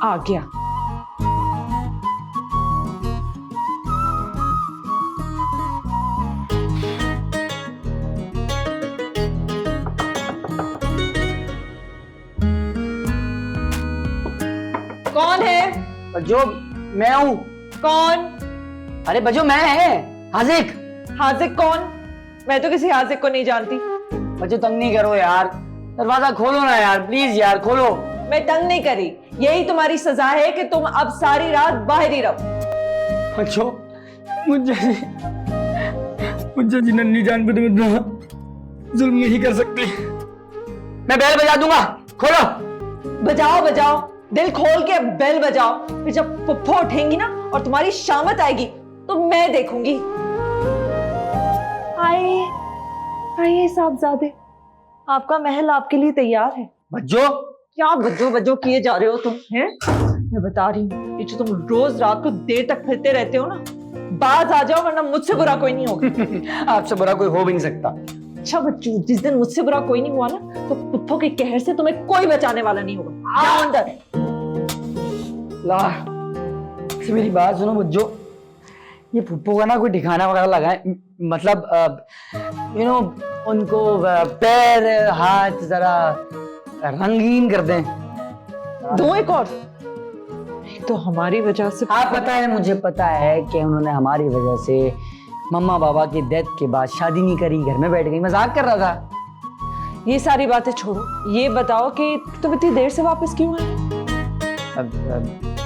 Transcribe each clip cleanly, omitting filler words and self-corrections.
आ गया। कौन है? बज्जो मैं हूँ। कौन? अरे बज्जो मैं है हाजिक। हाजिक कौन? मैं तो किसी हाजिक को नहीं जानती। बच्चों तंग नहीं करो यार, दरवाजा खोलो ना यार, प्लीज यार खोलो। मैं तंग नहीं करी, यही तुम्हारी सजा है कि तुम अब सारी रात बाहर ही रहो। बच्चों मुझे जी नन्ही जान पे तुम इतना जुल्म नहीं कर सकती। मैं बेल बजा दूंगा, खोलो। बजाओ बजाओ, दिल खोल के बेल बजाओ। फिर जब पुप्पो उठेंगी ना और तुम्हारी शामत आएगी तो मैं देखूंगी। आइए आइए साहबजादे, आपका महल आपके लिए तैयार है। बच्चों क्या बज्जो बज्जो किए जा रहे हो तुम हैं? मैं बता रही हूँ, ये जो तुम रोज रात को देर तक फिरते रहते हो ना, बाज आ जाओ वरना मुझसे बुरा कोई नहीं होगा। आपसे बुरा कोई हो भी नहीं सकता। अच्छा बच्चू, जिस दिन मुझसे बुरा कोई नहीं हुआ ना तो पुप्पो के कहर से तुम्हें कोई बचाने वाला नहीं होगा। जाओ अंदर। ला मेरी बात सुनो बच्चों, ये पुप्पो का ना कोई ठिकाना वगैरह लगाए, मतलब उनको पैर हाथ जरा रंगीन कर दें। दो एक और। एक तो हमारी वजह से। हाँ पता है, मुझे पता है कि उन्होंने हमारी वजह से मम्मा बाबा की डेथ के बाद शादी नहीं करी, घर में बैठ गई। मजाक कर रहा था। ये सारी बातें छोड़ो, ये बताओ कि तुम इतनी देर से वापस क्यों आए? अब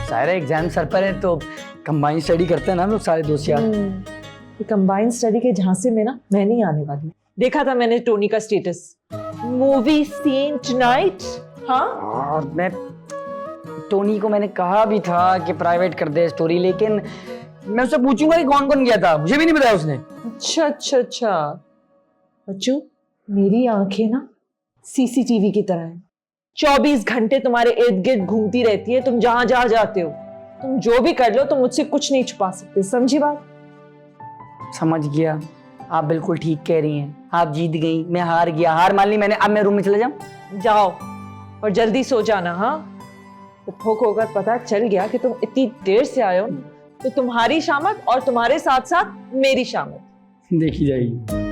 सारे एग्जाम सर पर है तो कंबाइन स्टडी करते हैं ना हम लोग सारे दोस्त यार। ये कंबाइंड स्टडी के झांसे में ना मैं नहीं आने वाली। देखा था मैंने टोनी का स्टेटस, मूवी सीन टुनाइट। हाँ, और मैं टोनी को मैंने कहा भी था कि प्राइवेट कर दे स्टोरी, लेकिन मैं उससे पूछूंगा कि कौन कौन गया था, मुझे भी नहीं बताया उसने। अच्छा अच्छा अच्छा बच्चू, मेरी आंखें ना सीसीटीवी की तरह है, 24 घंटे तुम्हारे इर्द गिर्द घूमती रहती है। तुम जहां जहां जाते हो, तुम जो भी कर लो, तुम मुझसे कुछ नहीं छुपा सकते। समझी बात? समझ गया, आप बिल्कुल ठीक कह रही हैं। आप जीत गई, मैं हार गया, हार मान ली मैंने। अब मैं रूम में चले जाऊं? जाओ और जल्दी सो जाना। हाँ, पुप्पो को अगर पता चल गया कि तुम इतनी देर से आए हो तो तुम्हारी शामत और तुम्हारे साथ साथ मेरी शामत देखी जाएगी।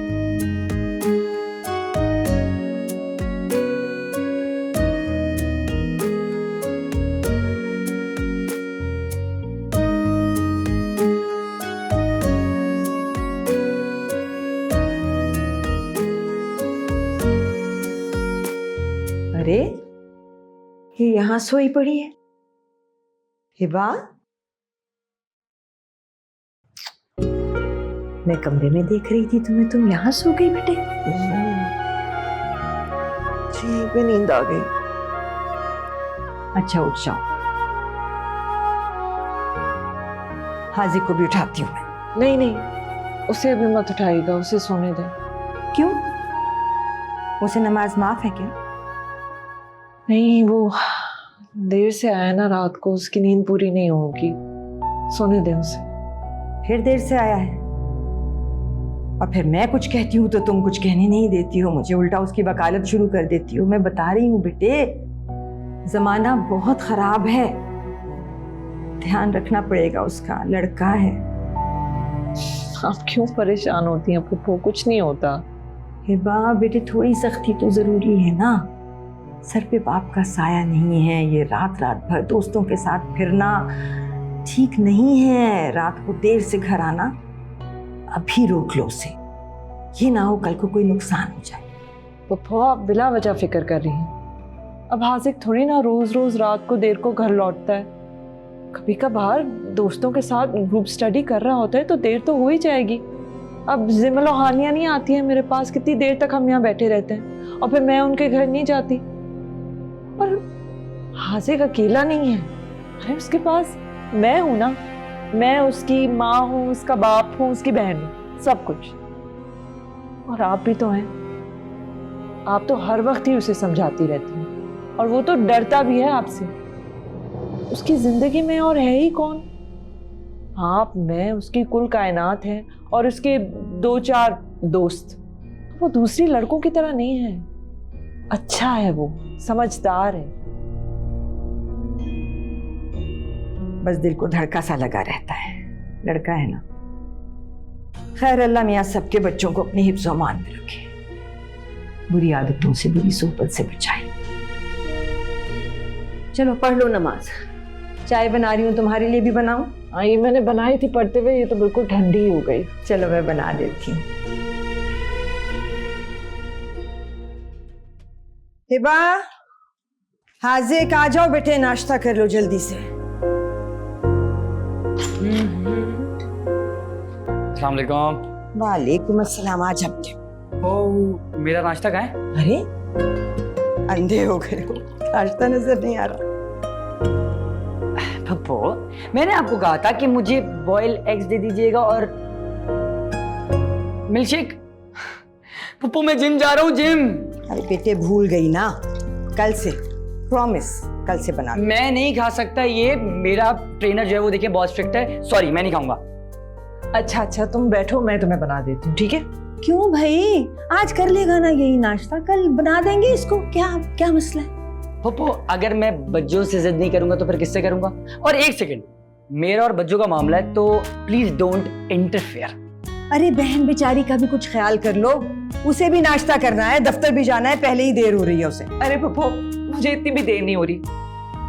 अरे ये यहां सोई पड़ी है। हिबा, मैं कमरे में देख रही थी तुम्हें, तुम यहां सो गई बेटे? जी पे नींद आ गई। अच्छा उठ जाओ, हाजी को भी उठाती हूँ मैं। नहीं नहीं, उसे अभी मत उठाइएगा, उसे सोने दें। क्यों? उसे नमाज माफ है क्या? नहीं, वो देर से आया ना रात को, उसकी नींद पूरी नहीं होगी, सोने दें उसे। फिर देर से आया है और फिर मैं कुछ कहती हूँ तो तुम कुछ कहने नहीं देती हो मुझे, उल्टा उसकी वकालत शुरू कर देती हो। मैं बता रही हूँ बेटे, जमाना बहुत खराब है, ध्यान रखना पड़ेगा उसका, लड़का है। आप क्यों परेशान होती हैं पुप्पो? कुछ नहीं होता। हिबा बेटे, थोड़ी सख्ती तो जरूरी है ना, सर पे बाप का साया नहीं है, ये रात रात भर दोस्तों के साथ फिरना ठीक नहीं है, रात को देर से घर आना अभी रोक लो उसे, ये ना हो कल को कोई नुकसान हो जाए। पुप्पो आप बिला वजह फिक्र कर रही हैं। अब हाजिक थोड़ी ना रोज रोज रात को देर को घर लौटता है, कभी कभार दोस्तों के साथ ग्रुप स्टडी कर रहा होता है तो देर तो हो ही जाएगी। अब जिम्मेलो हानियां नहीं आती है मेरे पास, कितनी देर तक हम यहाँ बैठे रहते हैं और फिर मैं उनके घर नहीं जाती। पर हाजिक अकेला नहीं है, अरे उसके पास मैं हूं ना, मैं उसकी माँ हूँ, उसका बाप हूँ, उसकी बहन हूँ, सब कुछ। और आप भी तो हैं, आप तो हर वक्त ही उसे समझाती रहती हैं और वो तो डरता भी है आपसे। उसकी जिंदगी में और है ही कौन? आप, मैं, उसकी कुल कायनात है और उसके 2-4 दोस्त। वो दूसरी लड़कों की तरह नहीं है, अच्छा है, वो समझदार है। बस दिल को धड़का सा लगा रहता है। लड़का है ना। खैर अल्लाह मियाँ सबके बच्चों को अपनी हिफ्ज़ व मान में रखे, बुरी आदतों से बुरी सोहबत से बचाए। चलो पढ़ लो नमाज। चाय बना रही हूँ, तुम्हारे लिए भी बनाऊं? हाँ, ये मैंने बनाई थी पढ़ते हुए, ये तो बिल्कुल ठंडी हो गई। चलो मैं बना देती हूँ। हिबा, हाजिक आ जाओ बेटे, नाश्ता कर लो जल्दी से। अस्सलाम वालेकुम। वालेकुम अस्सलाम। आज अब ओ, मेरा नाश्ता कहाँ है? अरे अंधे हो गए हो, नाश्ता नजर नहीं आ रहा। पप्पू, मैंने आपको कहा था कि मुझे बॉयल एग्स दे दीजिएगा और मिल्कशेक। पप्पू मैं जिम जा रहा हूँ, जिम। अरे बेटे भूल गई ना, कल से प्रॉमिस, कल से बना। मैं नहीं खा सकता ये, मेरा ट्रेनर जो है वो देखिए बहुत स्ट्रिक्ट है। सॉरी, मैं नहीं खाऊंगा। अच्छा तुम बैठो, मैं तुम्हें बना देती हूँ, ठीक है? क्यों भाई, आज कर लेगा ना यही नाश्ता, कल बना देंगे इसको। क्या क्या मसला है? पप्पू, अगर मैं बज्जों से जिद नहीं करूंगा तो फिर किससे करूंगा? और एक सेकंड, मेरा और बज्जों का मामला है तो प्लीज डोंट इंटरफेयर। अरे बहन बेचारी का भी कुछ ख्याल कर लो, उसे भी नाश्ता करना है, दफ्तर भी जाना है, पहले ही देर हो रही है उसे। अरे पप्पू, मुझे इतनी भी देर नहीं हो रही,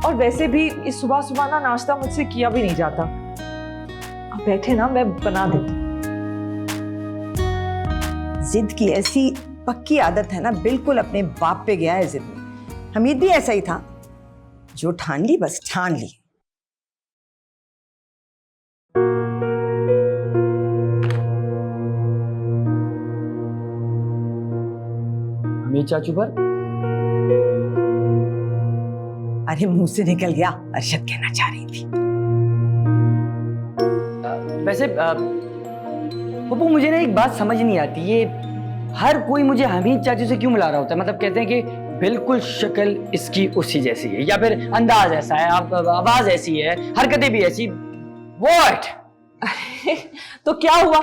और वैसे भी इस सुबह सुबह ना नाश्ता मुझसे किया भी नहीं जाता। आप बैठे ना, मैं बना देती हूँ। जिद की ऐसी पक्की आदत है ना, बिल्कुल अपने बाप पे गया है जिद में। हमीद भी ऐसा ही था, जो ठान ली बस ठान ली। हमीद चाचू पर? अरे मुंह से निकल गया, अरशद कहना चाह रही थी। वैसे पप्पू, मुझे ना एक बात समझ नहीं आती, ये हर कोई मुझे हमीद चाचू से क्यों मिला रहा होता है? मतलब कहते हैं कि बिल्कुल शक्ल इसकी उसी जैसी है, या फिर अंदाज ऐसा है, आवाज ऐसी है, हरकतें भी ऐसी। व्हाट? अरे तो क्या हुआ,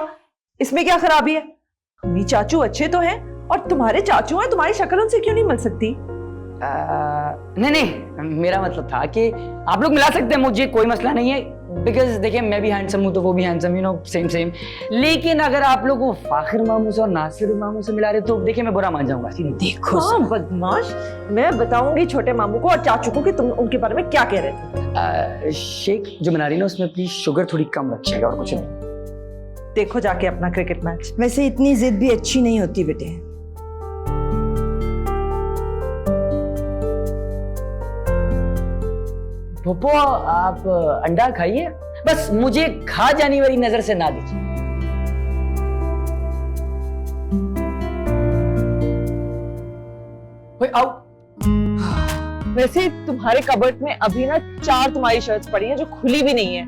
इसमें क्या खराबी है? मेरे चाचू अच्छे तो हैं, और तुम्हारे चाचू हैं, तुम्हारी शक्ल उनसे क्यों नहीं मिल सकती? नहीं, मेरा मतलब था कि आप लोग मिला सकते हैं, मुझे कोई मसला नहीं है। बिकॉज देखिए, मैं भी हैंडसम हूँ तो वो भी handsome, you know, same same. लेकिन अगर आप लोग वो फाखिर मामू से और नासिर मामू से मिला रहे तो देखिए मैं बुरा मान जाऊंगा। देखो हाँ बदमाश, मैं बताऊंगी छोटे मामू को और चाचू को कि तुम उनके बारे में क्या कह रहे थे। शेक जो बना रही ना, उसमें प्लीज शुगर थोड़ी कम रखिएगा, और कुछ नहीं। देखो जाके अपना क्रिकेट मैच। वैसे इतनी जिद भी अच्छी नहीं होती बेटे। पप्पू, आप अंडा खाइए, बस मुझे खा जाने वाली नजर से ना देखिए। आओ। वैसे तुम्हारे कबर्ड में अभी ना 4 तुम्हारी शर्ट्स पड़ी हैं जो खुली भी नहीं है,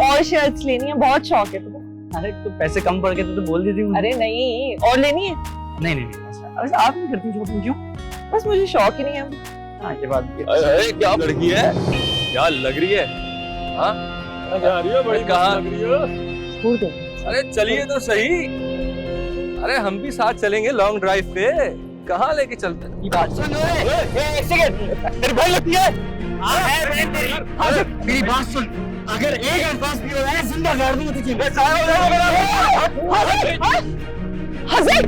और शर्ट्स लेनी है, बहुत शौक है तुम्हें। अरे तो पैसे कम पड़ गए तो बोल देती हूँ। अरे नहीं, और लेनी है? नहीं नहीं नहीं, ऐसा आप नहीं करती शॉपिंग क्यों? बस मुझे शौक ही नहीं है। हाँ, ये बात भी। अरे क्या लड़की है, क्या लग रही है? हाँ जा रही हो, बड़ी कहाँ लग रही हो? अरे चलिए तो सही, अरे हम भी साथ चलेंगे लॉन्ग ड्राइव पे। कहाँ लेके चलते हैं? बात सुन, एक सेकंड, तेरी भाई लगती है? मेरी बात सुन, अगर एक अल्फाज भी हो रहा है जिंदा गाड़ दूंगा तुझे। हज़ीक,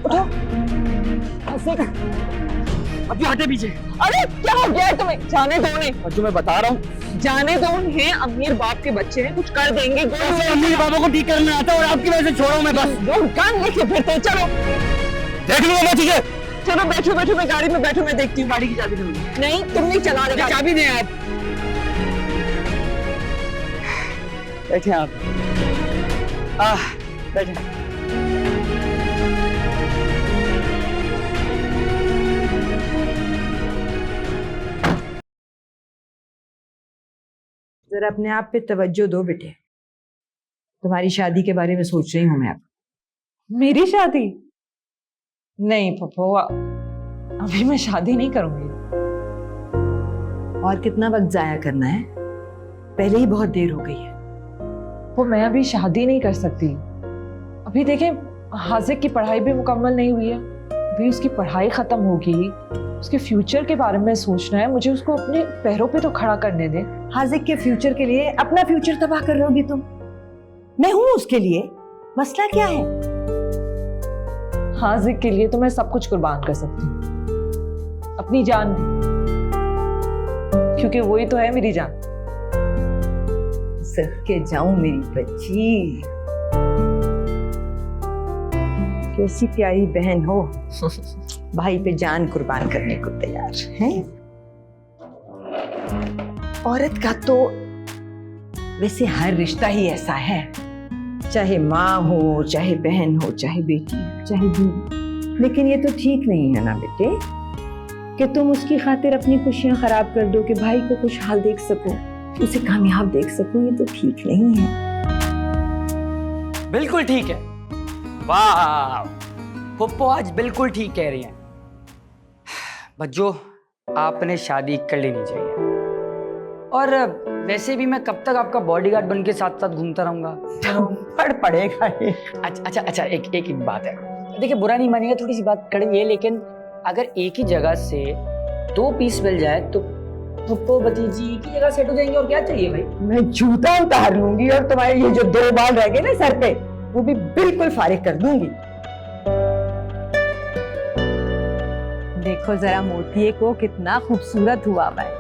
उठो। हज़ीक, अभी हटे पीछे। अरे क्या हो गया है तुम्हें? जाने दो उन्हें। और जो मैं बता रहा हूँ, जाने दो उन्हें, अमीर बाप के बच्चे हैं, कुछ कर देंगे। अमीर बाबा को ठीक करना आता है और आपकी वजह से छोड़ो मैं बस। कान लेके फिरते, चलो देख लूंगा मैं तुझे। चलो बैठो बैठो, मैं गाड़ी में बैठो, मैं देखती हूँ। गाड़ी की चाबी दूंगी। नहीं, तुम नहीं चला रहे। चाबी दें आप। बैठे आप। बैठे। जरा अपने आप पे तवज्जो दो बेटे, तुम्हारी शादी के बारे में सोच रही हूँ मैं अब। मेरी शादी? नहीं पप्पू, अभी मैं शादी नहीं करूंगी। और कितना वक्त जाया करना है, पहले ही बहुत देर हो गई है। वो मैं अभी शादी नहीं कर सकती। अभी देखें, हाजिक की पढ़ाई भी मुकम्मल नहीं हुई है, अभी उसकी पढ़ाई खत्म होगी उसके फ्यूचर के बारे में सोचना है, मुझे उसको अपने पैरों पे तो खड़ा करने दे। हाजिक के फ्यूचर के लिए अपना फ्यूचर तबाह कर रहोगी तुम? मैं हूं उसके लिए, मसला क्या है? हाजिक के लिए तो मैं सब कुछ कुर्बान कर सकती हूँ, अपनी जान भी, क्योंकि वही तो है मेरी जान। सदके जाऊं मेरी बच्ची, कैसी प्यारी बहन हो, भाई पे जान कुर्बान करने को तैयार है। औरत का तो वैसे हर रिश्ता ही ऐसा है, चाहे माँ हो, चाहे बहन हो, चाहे बेटी हो, चाहे बीवी। लेकिन ये तो ठीक नहीं है ना बेटे कि तुम उसकी खातिर अपनी खुशियां खराब कर दो कि भाई को खुशहाल देख सको, उसे कामयाब देख सको। ये तो ठीक नहीं है। बिल्कुल ठीक है। वाह, पप्पो आज बिल्कुल ठीक कह रही हैं। बच्चों, आपने शादी कर लेनी चाहिए। और वैसे भी मैं कब तक आपका बॉडीगार्ड बन के साथ साथ घूमता रहूंगा? पढ़ पड़ेगा ये। अच्छा, एक बात है। देखिए, बुरा नहीं मानिएगा, थोड़ी सी बात कड़वी है, लेकिन अगर एक ही जगह से 2 पीस मिल जाए तो पप्पो भतीजी एक ही जगह सेट हो जाएंगे, और क्या चाहिए भाई? मैं जूता उतार लूंगी और तुम्हारे ये जो 2 बाल रह गए ना सर पे, वो भी बिल्कुल फारिग कर दूंगी। देखो जरा मोतिये को, कितना खूबसूरत हुआ मैं।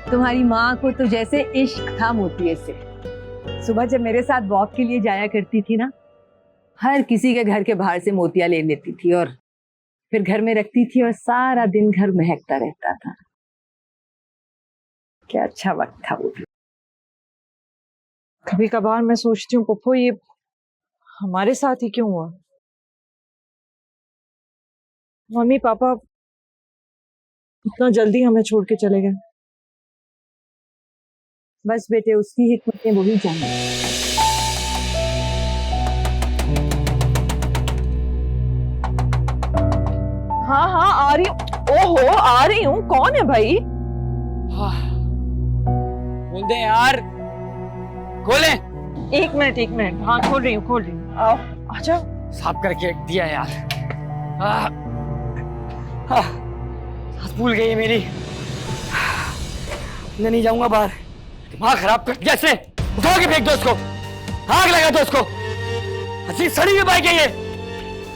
तुम्हारी माँ को तो जैसे इश्क था मोतिये से। सुबह जब मेरे साथ वॉक के लिए जाया करती थी ना, हर किसी के घर के बाहर से मोतिया ले लेती थी और फिर घर में रखती थी और सारा दिन घर महकता रहता था। क्या अच्छा वक्त था वो भी। कभी कभार मैं सोचती हूँ पप्पो, ये हमारे साथ ही क्यों हुआ? मम्मी पापा इतना जल्दी हमें छोड़ के चले गए। बस बेटे, उसकी हिकमत ने वही जाना। हाँ आ रही हूँ। ओहो, आ रही हूँ। कौन है भाई? बोल दे यार, खोले। एक मिनट। हाँ, खोल रही हूँ। आओ, आ जाओ। साफ करके रख दिया यार। सांस फूल गई है मेरी। मैं नहीं जाऊंगा बाहर, दिमाग खराब कर दिया। ऐसे उठा के फेंक दो उसको, आग लगा दो उसको। हंसी सड़ी हुई बाइक है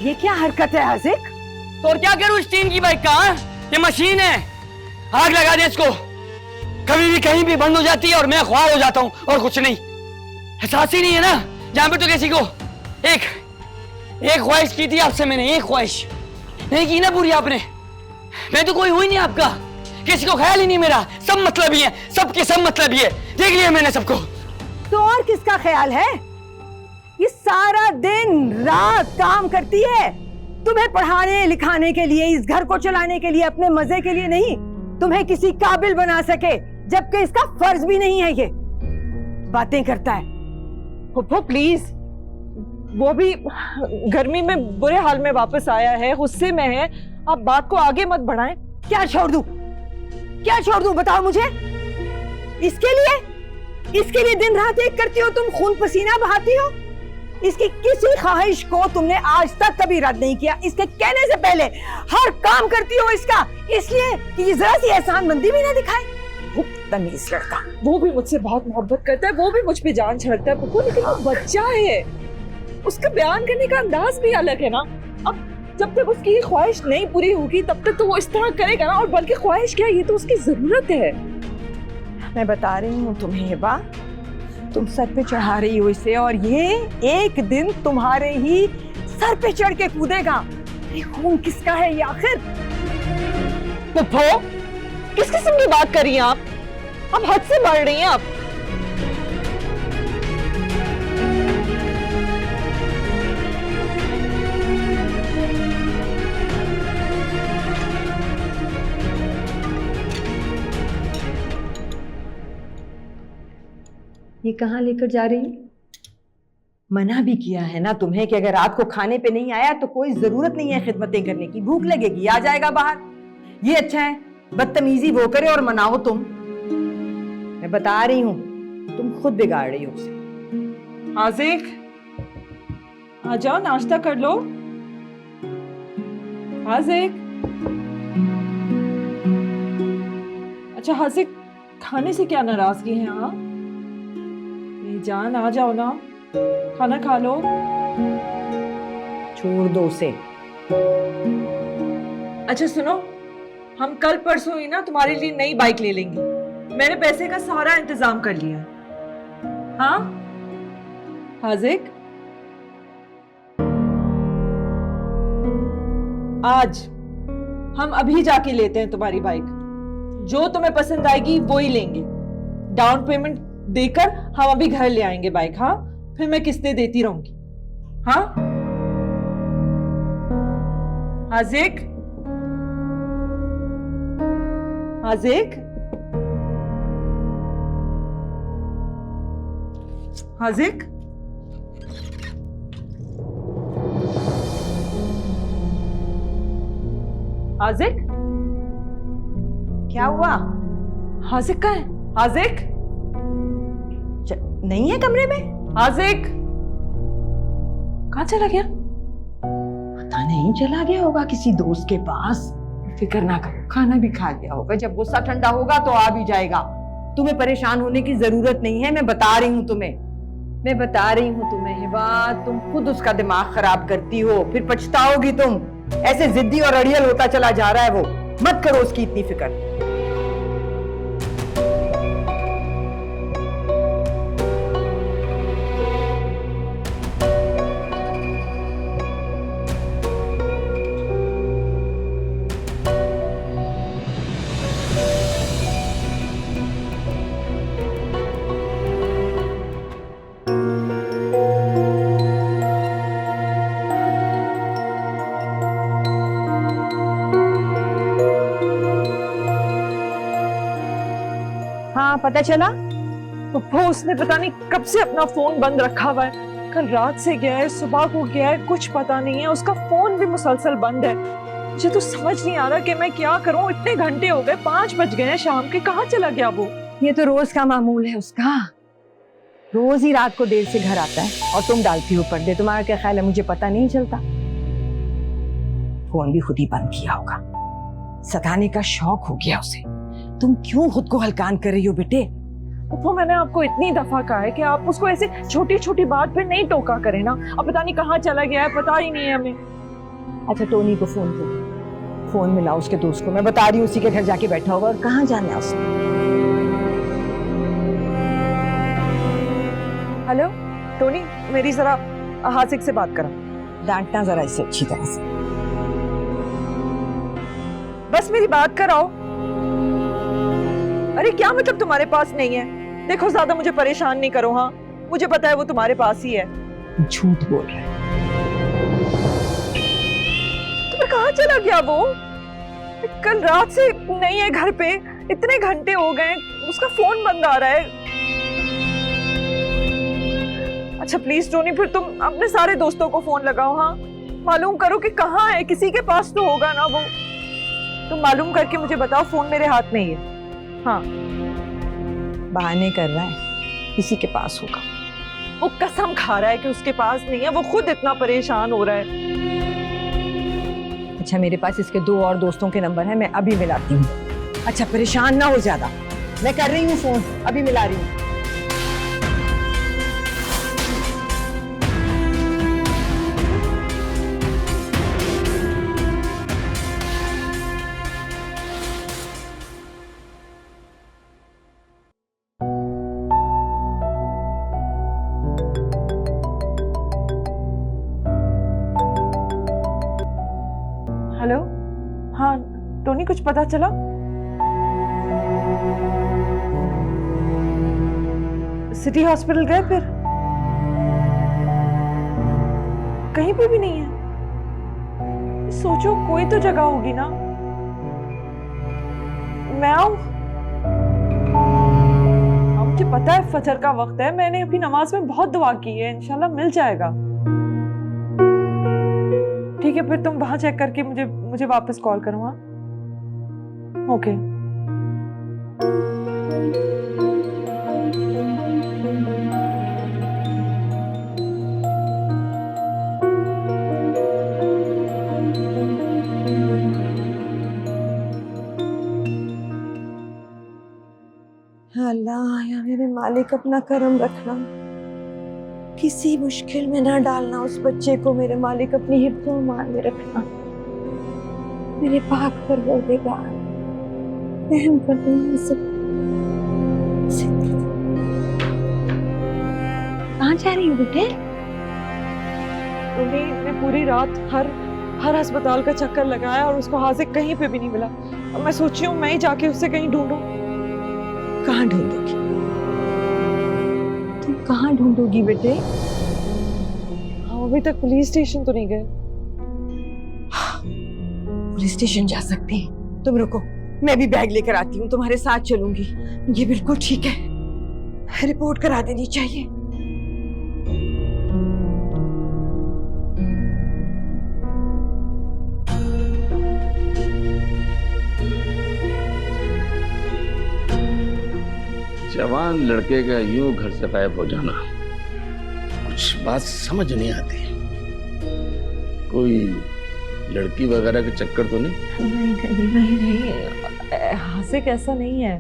ये क्या हरकत है हाजिक? तो और क्या करूं स्टीन की बाइक का? ये मशीन है, आग लगा दे इसको। कभी भी कहीं भी बंद हो जाती है और मैं ख्वार हो जाता हूं, और कुछ नहीं। एहसास ही नहीं है ना जहां पे तो किसी को एक ख्वाहिश की थी आपसे मैंने, एक ख्वाहिश नहीं की ना पूरी आपने। मैं तो कोई हुई नहीं आपका, किसी को ख्याल ही नहीं मेरा। सब मतलब ही है, सबके सब मतलब ही है। देख लिया मैंने सबको। तो और किसका ख्याल है? ये सारा दिन रात काम करती है तुम्हें पढ़ाने लिखाने के लिए, इस घर को चलाने के लिए, अपने मजे के लिए नहीं, तुम्हें किसी काबिल बना सके, जबकि इसका फर्ज भी नहीं है। ये बातें करता है। पप्पो प्लीज, वो भी गर्मी में बुरे हाल में वापस आया है, गुस्से में है। आप बात को आगे मत बढ़ाएं। क्या छोड़ दूं बताओ मुझे। इसके लिए दिन रात एक करती हो तुम, खून पसीना बहाती हो। इसकी किसी ख्वाहिश को तुमने आज तक कभी रद्द नहीं किया। इसके कहने से पहले हर काम करती हो इसका, इसलिए कि ये जरा सी एहसानमंदी भी ना दिखाए। तमीज लड़का। वो भी मुझसे बहुत मोहब्बत करता है, वो भी मुझ पे जान छिड़कता है पप्पो, लेकिन वो बच्चा है। उसका बयान करने का अंदाज भी अलग है ना। अब जब तक उसकी ख्वाहिश नहीं पूरी होगी तब तक तो वो इस तरह करेगा ना। और बल्कि ख्वाहिश क्या, ये तो उसकी जरूरत है। मैं बता रही हूँ तुम्हें हिबा, तुम सर पे चढ़ा रही हो इसे, और ये एक दिन तुम्हारे ही सर पे चढ़ के कूदेगा। ये खून किसका है ये आखिर? पप्पो, किस किस्म की बात कर रही हैं आप? हद से बढ़ रही हैं आप। ये कहाँ लेकर जा रही है? मना भी किया है ना तुम्हें कि अगर रात को खाने पे नहीं आया तो कोई जरूरत नहीं है खिदमतें करने की। भूख लगेगी आ जाएगा बाहर। ये अच्छा है, बदतमीजी वो करे और मनाओ तुम। मैं बता रही हूँ, तुम खुद बिगाड़ रही हो उसे। आज़िक, आ जाओ, नाश्ता कर लो। आज़िक। अच्छा हासिक, खाने से क्या नाराजगी है? हाँ मेरी जान, आ जाओ ना, खाना खा लो। छोड़ दो उसे। अच्छा सुनो, हम कल परसों ही ना तुम्हारे लिए नई बाइक ले लेंगे। मैंने पैसे का सारा इंतजाम कर लिया है। हाँ हाजिक, आज हम अभी जाके लेते हैं तुम्हारी बाइक। जो तुम्हें पसंद आएगी वो ही लेंगे। डाउन पेमेंट देकर हम अभी घर ले आएंगे बाइक। हाँ फिर मैं किस्तें देती रहूंगी। हाँ हाजिक, हाजिक, हाजिक, हाजिक, क्या हुआ? हाजिक कहाँ है? हाजिक, नहीं है कमरे में? हाजिक कहाँ चला गया? पता नहीं, चला गया होगा किसी दोस्त के पास। फिक्र ना करो, खाना भी खा गया होगा। जब गुस्सा ठंडा होगा तो आ भी जाएगा। तुम्हें परेशान होने की जरूरत नहीं है, मैं बता रही हूँ तुम्हें। मैं बता रही हूँ तुम्हें हिबा, तुम खुद उसका दिमाग खराब करती हो, फिर पछताओगी तुम। ऐसे जिद्दी और अड़ियल होता चला जा रहा है वो। मत करो उसकी इतनी फिक्र। हाँ पता चला? वो उसने पता नहीं कब से अपना फोन बंद रखा हुआ है। कल रात से गया है, सुबह को गया है, कुछ पता नहीं है। उसका फोन भी मुसलसल बंद है। मुझे तो समझ नहीं आ रहा कि मैं क्या करूं। इतने घंटे हो गए, 5 बज गए हैं शाम के। कहाँ चला गया वो? ये तो रोज का मामूल है उसका। रोज ही रात को देर से घर आता है और तुम डालती हो पर्दे। तुम्हारा क्या ख्याल है मुझे पता नहीं चलता? फोन भी खुद ही बंद किया होगा। सताने का शौक हो गया उसे। तुम क्यों खुद को हलकान कर रही हो बेटे? वो मैंने आपको इतनी दफा कहा है कि आप उसको ऐसे छोटी छोटी बात पे नहीं टोका करें ना। अब पता नहीं कहाँ चला गया है, पता ही नहीं है हमें। अच्छा टोनी को फोन करो, फोन मिलाओ उसके दोस्त को। मैं बता रही हूँ उसी के घर जाके बैठा होगा। और कहाँ जाना है उसने? हेलो टोनी, मेरी जरा हासिक से बात करा। डांटना जरा इसे अच्छी तरह से। बस मेरी बात कराओ। अरे क्या मतलब तुम्हारे पास नहीं है? देखो ज्यादा मुझे परेशान नहीं करो। हाँ मुझे पता है वो तुम्हारे पास ही है। झूठ बोल रहा है। तुम्हें कहाँ चला गया वो? कल रात से नहीं है घर पे, इतने घंटे हो गए, उसका फोन बंद आ रहा है। अच्छा प्लीज टोनी, फिर तुम अपने सारे दोस्तों को फोन लगाओ। हाँ मालूम करो कि कहाँ है। किसी के पास तो होगा ना वो। तुम मालूम करके मुझे बताओ। फोन मेरे हाथ में ही है। हाँ बहाने कर रहा है, किसी के पास होगा। वो कसम खा रहा है कि उसके पास नहीं है। वो खुद इतना परेशान हो रहा है। अच्छा मेरे पास इसके 2 और दोस्तों के नंबर है, मैं अभी मिलाती हूँ। अच्छा परेशान ना हो ज्यादा, मैं कर रही हूँ फोन, अभी मिला रही हूँ। हेलो, हाँ टोनी, कुछ पता चला? सिटी हॉस्पिटल गए फिर? कहीं पे भी नहीं है। सोचो कोई तो जगह होगी ना। मैं आऊं? हाँ मुझे पता है फजर का वक्त है। मैंने अभी नमाज में बहुत दुआ की है। इंशाल्लाह मिल जाएगा। ठीक है फिर तुम वहां चेक करके मुझे वापस कॉल करो। हाँ ओके। अल्लाह, या मेरे मालिक अपना करम रखना, किसी मुश्किल में ना डालना उस बच्चे को। मेरे मालिक अपनी हिफ्ज़ो मान में रखना। मेरे पाक परवरदिगार रहम कर दे मुझ सब। कहाँ जा रही हो बेटे? मैं पूरी रात हर अस्पताल का चक्कर लगाया और उसको हाजिर कहीं पे भी नहीं मिला। अब मैं सोची हूँ मैं ही जाके उससे कहीं ढूंढूं। कहाँ ढूंढोगी? तुम कहाँ ढूंढोगी बेटे? हम अभी तक पुलिस स्टेशन तो नहीं गए। पुलिस स्टेशन जा सकते हैं। तुम रुको, मैं भी बैग लेकर आती हूँ, तुम्हारे साथ चलूंगी। ये बिल्कुल ठीक है, रिपोर्ट करा देनी चाहिए। जवान लड़के का यूं घर से गायब हो जाना, कुछ बात समझ नहीं आती। कोई लड़की वगैरह के चक्कर तो नहीं? नहीं, हासिक ऐसा नहीं है।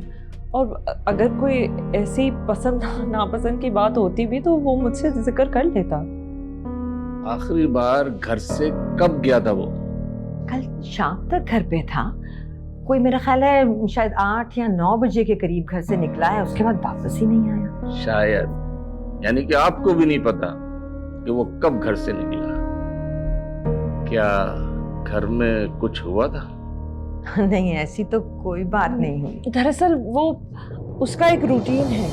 और अगर कोई ऐसी पसंद नापसंद की बात होती भी तो वो मुझसे जिक्र कर लेता। आखिरी बार घर से कब गया था वो? कल शाम तक घर पे था। कोई मेरा ख्याल है शायद 8 या 9 बजे के करीब घर से निकला है, उसके बाद वापस ही नहीं आया। शायद, यानी कि आपको भी नहीं पता कि वो कब घर से निकला। क्या घर में कुछ हुआ था? नहीं, ऐसी तो कोई बात नहीं हुई। दरअसल वो उसका एक रूटीन है।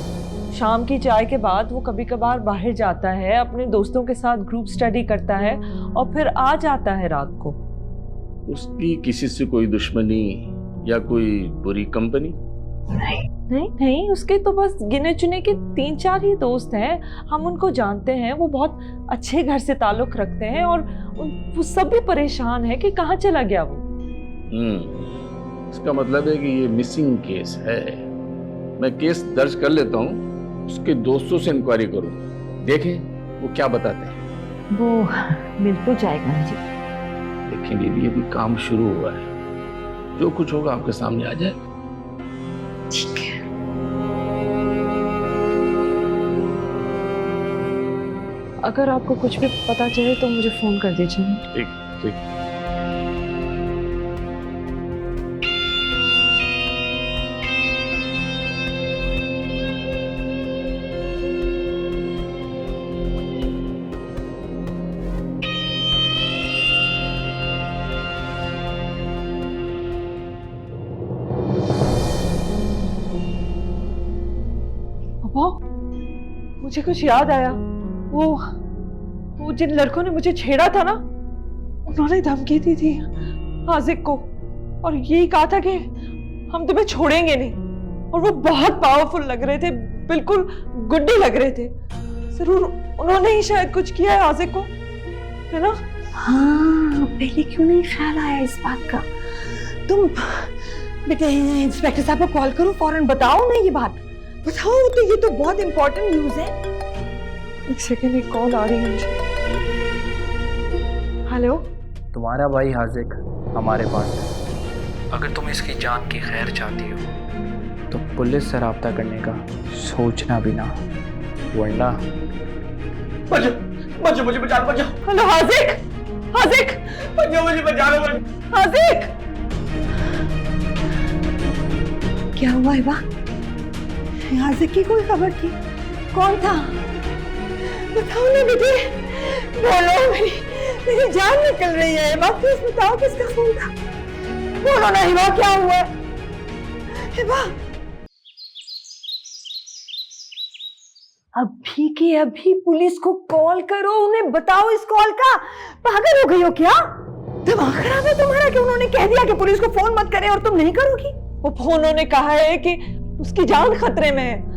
शाम की चाय के बाद वो कभी कभार बाहर जाता है, अपने दोस्तों के साथ ग्रुप स्टडी करता है और फिर आ जाता है रात को। उसकी किसी से कोई दुश्मनी या कोई बुरी कंपनी? नहीं, उसके तो बस गिने चुने के 3-4 ही दोस्त हैं। हम उनको जानते हैं, वो बहुत अच्छे घर से ताल्लुक रखते हैं और वो सब भी परेशान है कि कहाँ चला गया वो। इसका मतलब है कि ये मिसिंग केस है। मैं केस दर्ज कर लेता हूँ, उसके दोस्तों से इंक्वायरी करूँ, देखें वो क्या बताते हैं। वो मिल तो जाएगा जी। लेकिन बीबी, अभी काम शुरू हुआ है, जो कुछ होगा आपके सामने आ जाएगा। ठीक है। अगर आपको कुछ भी पता चले तो मुझे फोन कर दीजिए। ठीक ठीक। मुझे कुछ याद आया। वो जिन लड़कों ने मुझे छेड़ा था ना, उन्होंने धमकी दी थी हाजिक को और यही कहा था कि हम तुम्हें छोड़ेंगे नहीं। और वो बहुत पावरफुल लग रहे थे, बिल्कुल गुड्डे लग रहे थे। जरूर उन्होंने ही शायद कुछ किया है हाजिक को, है ना? हाँ, पहले क्यों नहीं ख्याल आया इस बात का? तुम बेटे इंस्पेक्टर साहब को कॉल करो, फौरन बताओ ना ये बात। बताओ तो, ये तो बहुत इंपॉर्टेंट न्यूज़ है। एक सेकंड, एक कॉल आ रही है मुझे। हेलो, तुम्हारा भाई हाजिक हमारे पास है। अगर तुम इसकी जान की खैर चाहती हो तो पुलिस से रब्ता करने का सोचना भी ना, वरना बचो मुझे बचा लो, बचाओ। हेलो हाजिक, हाजिक, बचो मुझे बचा लो, हाजिक। क्या हुआ है बा? हाजिक की कोई खबर थी? कौन था? बताओ ना बेटे, बोलो। मेरी जान निकल रही है। वापस बताओ किसका फोन था? बोलो ना हिबा, क्या हुआ? हिबा, अभी के अभी पुलिस को कॉल करो, उन्हें बताओ इस कॉल का। पागल हो गई हो क्या? दिमाग खराब है तुम्हारा कि उन्होंने कह दिया कि पुलिस को फोन मत करे और तुम नहीं करोगी? वो फोन ने कहा है कि उसकी जान खतरे में है।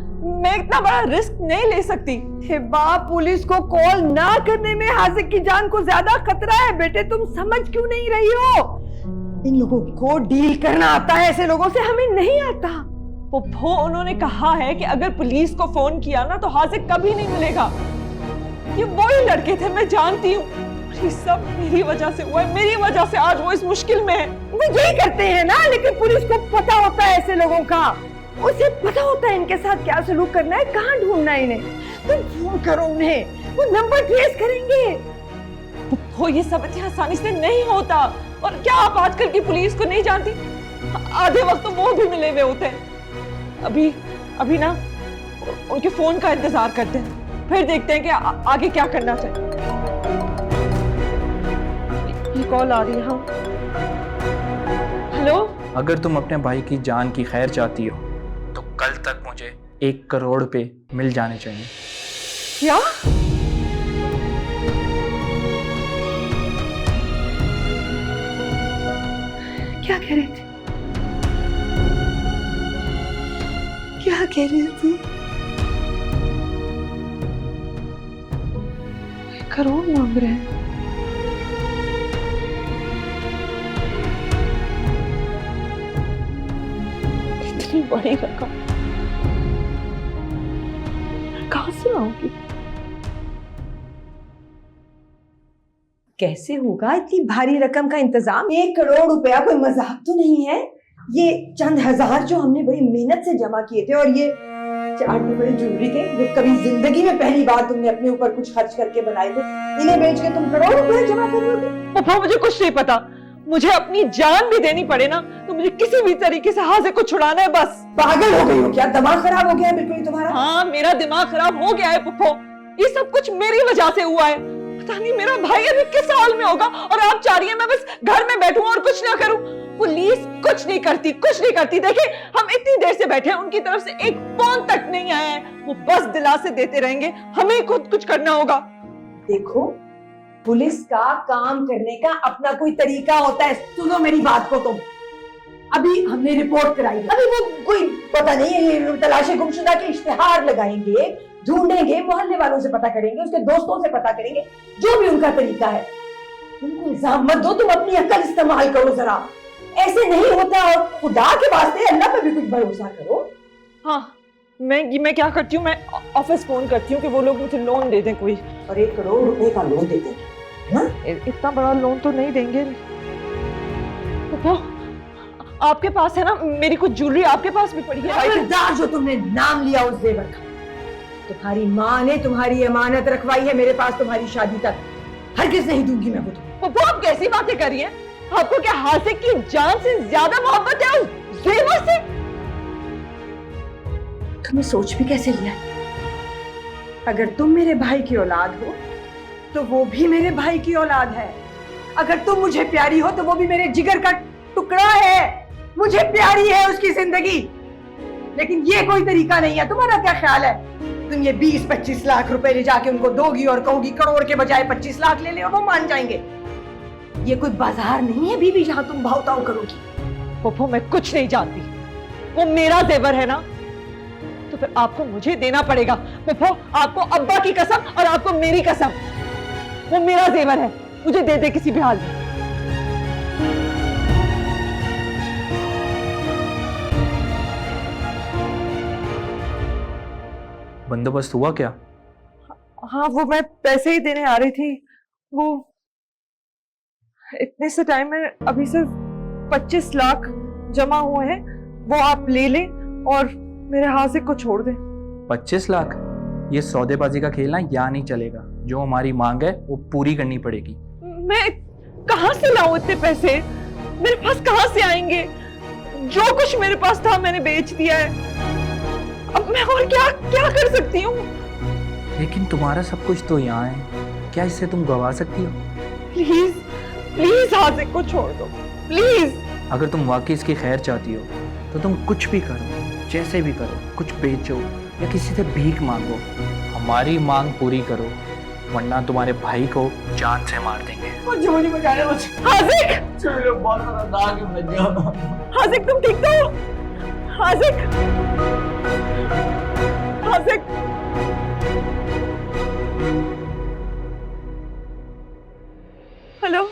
मैं इतना बड़ा रिस्क नहीं ले सकती। हिबा, पुलिस को कॉल ना करने में हाजिक की जान को ज्यादा खतरा है। बेटे तुम समझ क्यों नहीं रही हो? इन लोगों को डील करना आता है, ऐसे लोगों से हमें नहीं आता। वो उन्होंने कहा है कि अगर पुलिस को फोन किया ना तो हाजिक कभी नहीं मिलेगा। ये वही लड़के थे, मैं जानती हूँ। ये सब मेरी वजह से हुआ है, मेरी वजह से आज वो इस मुश्किल में है। वो यही करते हैं ना, लेकिन पुलिस को पता होता है ऐसे लोगों का। उसे पता होता है इनके साथ क्या सलूक करना है, कहाँ ढूंढना है इन्हें। तुम फोन करो उन्हें, वो नंबर ट्रेस करेंगे। वो ये सब इतनी आसानी से नहीं होता। और क्या आप आजकल की पुलिस को नहीं जानती? आधे वक्त तो वो भी मिले हुए होते हैं। अभी ना उनके फोन का इंतजार करते हैं, फिर देखते हैं कि आगे क्या करना चाहिए। ये कॉल आ रही है। हाँ, हेलो। अगर तुम अपने भाई की जान की खैर चाहती हो तो कल तक मुझे 1 करोड़ रुपए मिल जाने चाहिए। क्या? क्या कह रहे थे? क्या कह रहे थे? 1 करोड़ मांग रहे हैं। इतनी बड़ी रकम कहां से लाऊंगी? कैसे होगा इतनी भारी रकम का इंतजाम? 1 करोड़ रुपया कोई मजाक तो नहीं है। ये चंद हजार जो हमने बड़ी मेहनत से जमा किए थे, और ये 4 बड़े ज्वेलरी थे जो कभी जिंदगी में पहली बार तुमने अपने ऊपर कुछ खर्च करके बनाए थे, इन्हें बेच के तुम करोड़ रुपए जमा कर रहे हो। पापा मुझे कुछ नहीं पता। मुझे अपनी जान भी देनी पड़े ना तो मुझे किसी भी तरीके से हाजिर को छुड़ाना है बस। पागल हो गई हो क्या? दिमाग खराब हो गया है बिल्कुल ही तुम्हारा? हाँ, मेरा दिमाग खराब हो गया है पप्पो। ये सब कुछ मेरी वजह से हुआ है। पता नहीं मेरा भाई अभी किस हाल में होगा, और आप चाह रही हैं मैं बस घर में बैठूं और कुछ ना करूं। पुलिस कुछ नहीं करती, कुछ नहीं करती। देखिए हम इतनी देर से बैठे हैं, उनकी तरफ से एक फोन तक नहीं आया है। वो बस दिलासे देते रहेंगे, हमें खुद कुछ करना होगा। देखो, पुलिस का काम करने का अपना कोई तरीका होता है। सुनो मेरी बात को तुम। अभी हमने रिपोर्ट कराई, अभी वो कोई पता नहीं है तलाशी गुमशुदा के इश्तिहार लगाएंगे, ढूंढेंगे, मोहल्ले वालों से पता करेंगे, उसके दोस्तों से पता करेंगे, जो भी उनका तरीका है। तुमको इल्जाम मत दो, तुम अपनी अक्ल इस्तेमाल करो जरा। ऐसे नहीं होता, और खुदा के वास्ते अल्लाह पे भी कुछ भरोसा करो। हाँ, मैं क्या करती हूँ, मैं ऑफिस फोन करती हूँ कि वो लोग मुझे लोन दे दें कोई। और 1 करोड़ रुपए का लोन दे देंगे ना? इतना बड़ा लोन तो नहीं देंगे। पापा आपके पास है ना मेरी कुछ ज्वेलरी, आपके पास भी पड़ी है। खबरदार जो तुमने नाम लिया उस जेवर का। तुम्हारी माँ ने तुम्हारी अमानत रखवाई है मेरे पास तुम्हारी शादी तक। हरगिज़ नहीं दूंगी मैं वो तुम्हें। पापा आप कैसी बातें कर रही हैं? आपको क्या हासिक की जान से ज्यादा मोहब्बत है उस जेवर से? तुम्हें सोच भी कैसे लिया? अगर तुम मेरे भाई की औलाद हो तो वो भी मेरे भाई की औलाद है। अगर तुम मुझे प्यारी हो तो वो भी मेरे जिगर का टुकड़ा है। मुझे प्यारी है उसकी जिंदगी। लेकिन ये कोई तरीका नहीं है। तुम्हारा क्या ख्याल है? तुम ये 20-25 लाख रुपए ले जाके उनको दोगी और कहोगी करोड़ के बजाय 25 लाख ले ले, और वो मान जाएंगे। ये कोई बाजार नहीं है बीबी जहां तुम भाव-ताव करोगी। पप्पू मैं कुछ नहीं जानती। वो मेरा जेवर है ना, तो फिर आपको मुझे देना पड़ेगा। पप्पू आपको अब्बा की कसम और आपको मेरी कसम, वो मेरा जेवर है, मुझे दे दे किसी भी हाल में। बंदोबस्त हुआ क्या? हाँ, वो मैं पैसे ही देने आ रही थी। वो इतने से टाइम में अभी सिर्फ 25 लाख जमा हुए हैं, वो आप ले लें और मेरे हासिक को छोड़ दें। 25 लाख? ये सौदेबाजी का खेल ना यहाँ नहीं चलेगा। जो हमारी मांग है वो पूरी करनी पड़ेगी। मैं कहाँ से लाऊं इतने पैसे? मेरे पास कहाँ से आएंगे? जो कुछ मेरे पास था मैंने बेच दिया है। अब मैं और क्या क्या कर सकती हूँ? लेकिन तुम्हारा सब कुछ तो यहाँ है, क्या इससे तुम गवा सकती हो? प्लीज प्लीज हासिक को छोड़ दो, प्लीज। अगर तुम वाकई इसकी खैर चाहती हो तो तुम कुछ भी करो, जैसे भी करो, कुछ बेचो या किसी से भीख मांगो, हमारी मांग पूरी करो, वरना तुम्हारे भाई को जान से मार देंगे। हासिक, हासिक तुम ठीक तो हो? हासिक, हासिक, हेलो।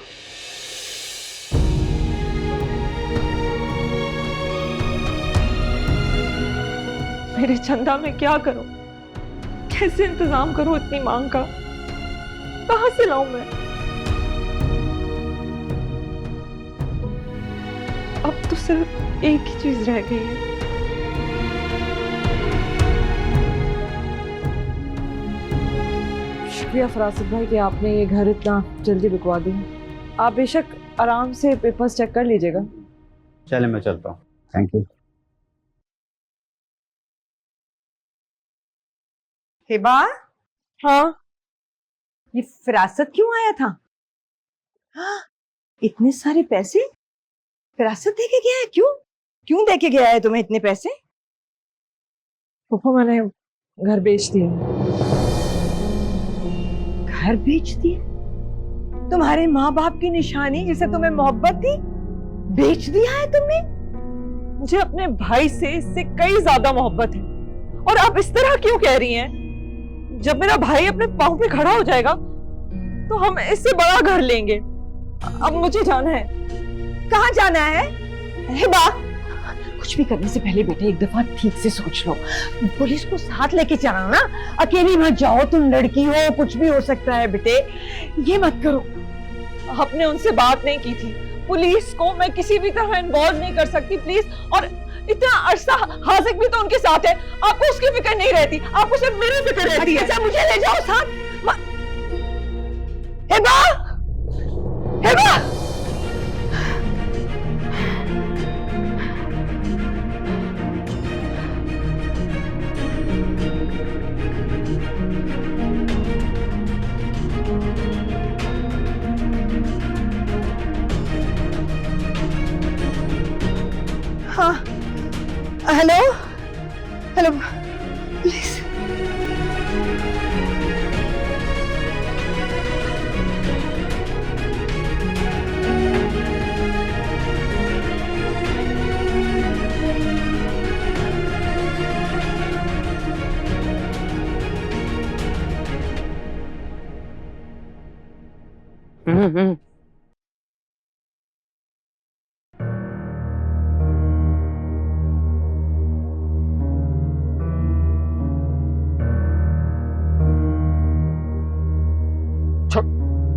मेरे चंदा में क्या करूं? कैसे इंतजाम करूं इतनी मांग का? कहां से लाऊं मैं? अब तो सिर्फ एक ही चीज रह गई है, शुक्रिया फरासत भाई कि आपने ये घर इतना जल्दी बिकवा दिया। आप बेशक आराम से पेपर्स चेक कर लीजिएगा। चले मैं चलता हूँ। Thank you. हिबा, हाँ, ये फिरासत क्यों आया था? हाँ, इतने सारे पैसे फिरासत देके गया है? क्यों क्यों देके गया है तुम्हें इतने पैसे? फूफा मैंने घर बेच दिया। घर बेच दिया? तुम्हारे माँ बाप की निशानी जिसे तुम्हें मोहब्बत थी, बेच दिया है तुमने? मुझे अपने भाई से इससे कई ज्यादा मोहब्बत है, और आप इस तरह क्यों कह रही हैं? जब मेरा भाई अपने पांव पे खड़ा हो जाएगा तो हम इससे बड़ा घर लेंगे। अब मुझे जाना है। कहाँ जाना है? हिबा, कुछ भी करने से पहले बेटे एक दफा ठीक से सोच लो। पुलिस को साथ लेके चलना ना, अकेली मत जाओ, तुम लड़की हो, कुछ भी हो सकता है बेटे, ये मत करो। आपने उनसे बात नहीं की थी। पुलिस को मैं किसी भी तरह इन्वॉल्व नहीं कर सकती प्लीज। और इतना अरसा हाजिक भी तो उनके साथ है, आपको उसकी फिक्र नहीं रहती, आपको सिर्फ मेरी फिक्र रहती है। अच्छा, मुझे ले जाओ साथ। हिबा, हिबा, हाँ, हेलो हेलो प्लीज।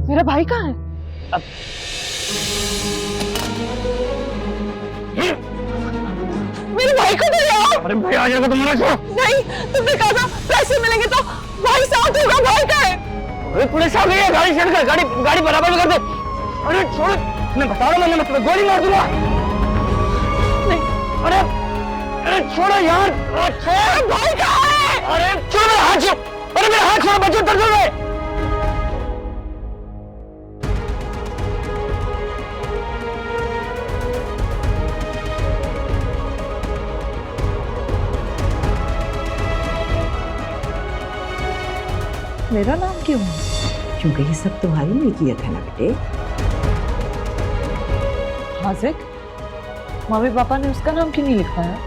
मेरा भाई कहाँ है? मेरे भाई को ले आओ। अरे भाई आ जाएगा तुम्हारा। छोड़। नहीं, तुमने कहा था पैसे मिलेंगे तो भाई साथ होगा। भाई कहाँ है? अरे पुलिस आ गई है, गाड़ी छेड़ कर, गाड़ी बराबर कर दे। अरे छोड़, मैं बता रहा हूँ, मैं तुम्हें गोली मार दूंगा। नहीं। अरे अरे छोड़ो यार। छोड़, भाई कहाँ है? अरे छोड़ मेरा हाथ, छोड़। अरे मेरा हाथ छोड़, बच्चों दर्द हो रहे। मेरा नाम क्यों है? क्योंकि ये सब तुम्हारी मिल्कियत है ना बेटे। हाजिक, मम्मी पापा ने उसका नाम क्यों नहीं लिखवाया?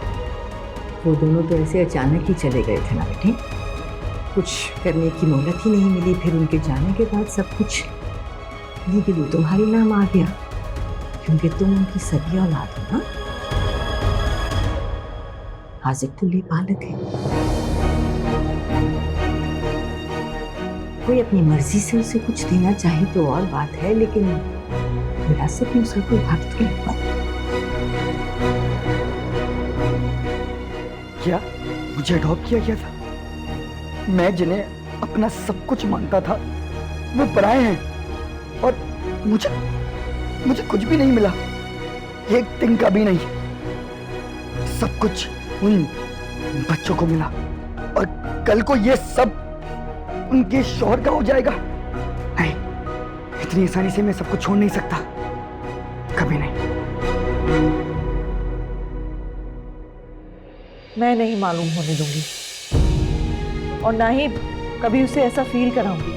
वो दोनों तो ऐसे अचानक ही चले गए थे ना बेटे, कुछ करने की मोहलत ही नहीं मिली। फिर उनके जाने के बाद सब कुछ लीगली तुम्हारे नाम आ गया, क्योंकि तुम उनकी सगी औलाद हो ना। हाजिक तो लेपालक है, कोई अपनी मर्जी से उसे कुछ देना चाहे तो और बात है, लेकिन विरासत में उसका कोई हक तो नहीं बनता। क्या मुझे अडॉप्ट किया गया था? मैं जिन्हें अपना सब कुछ मानता था वो पराए हैं, और मुझे कुछ भी नहीं मिला, एक दिन का भी नहीं। सब कुछ उन बच्चों को मिला, और कल को ये सब उनके शौहर का हो जाएगा। नहीं, इतनी आसानी से मैं सब कुछ छोड़ नहीं सकता, कभी नहीं। मैं नहीं मालूम होने दूंगी, और ना ही कभी उसे ऐसा फील कराऊंगी।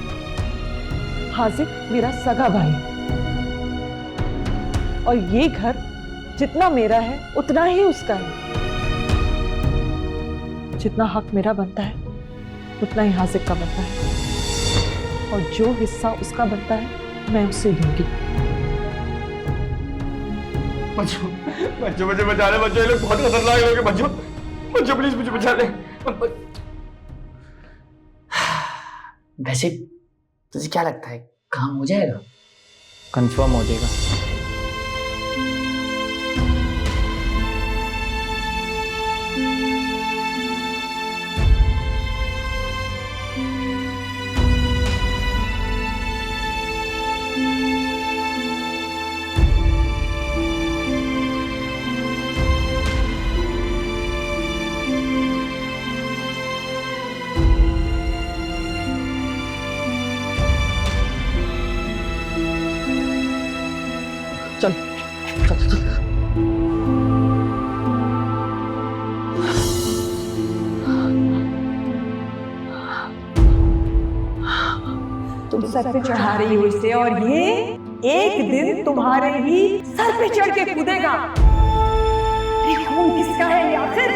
हाजिक मेरा सगा भाई, और ये घर जितना मेरा है उतना ही उसका है। जितना हक मेरा बनता है उतना ही हाजिक का बनता है, और जो हिस्सा उसका बनता है मैं उससे लूंगी। बच्चों बच्चों मुझे बचा ले, बच्चों ये लोग बहुत खतरनाक लोग हैं। बच्चों बच्चों प्लीज मुझे बचा ले। वैसे तुझे क्या लगता है, काम हो जाएगा? कंफर्म हो जाएगा। चल चल चल। तुम सर पे चढ़ा रही हो इसे और ये एक दिन तुम्हारे ही सर पे चढ़ के कूदेगा। ये खून किसका है ये आखिर?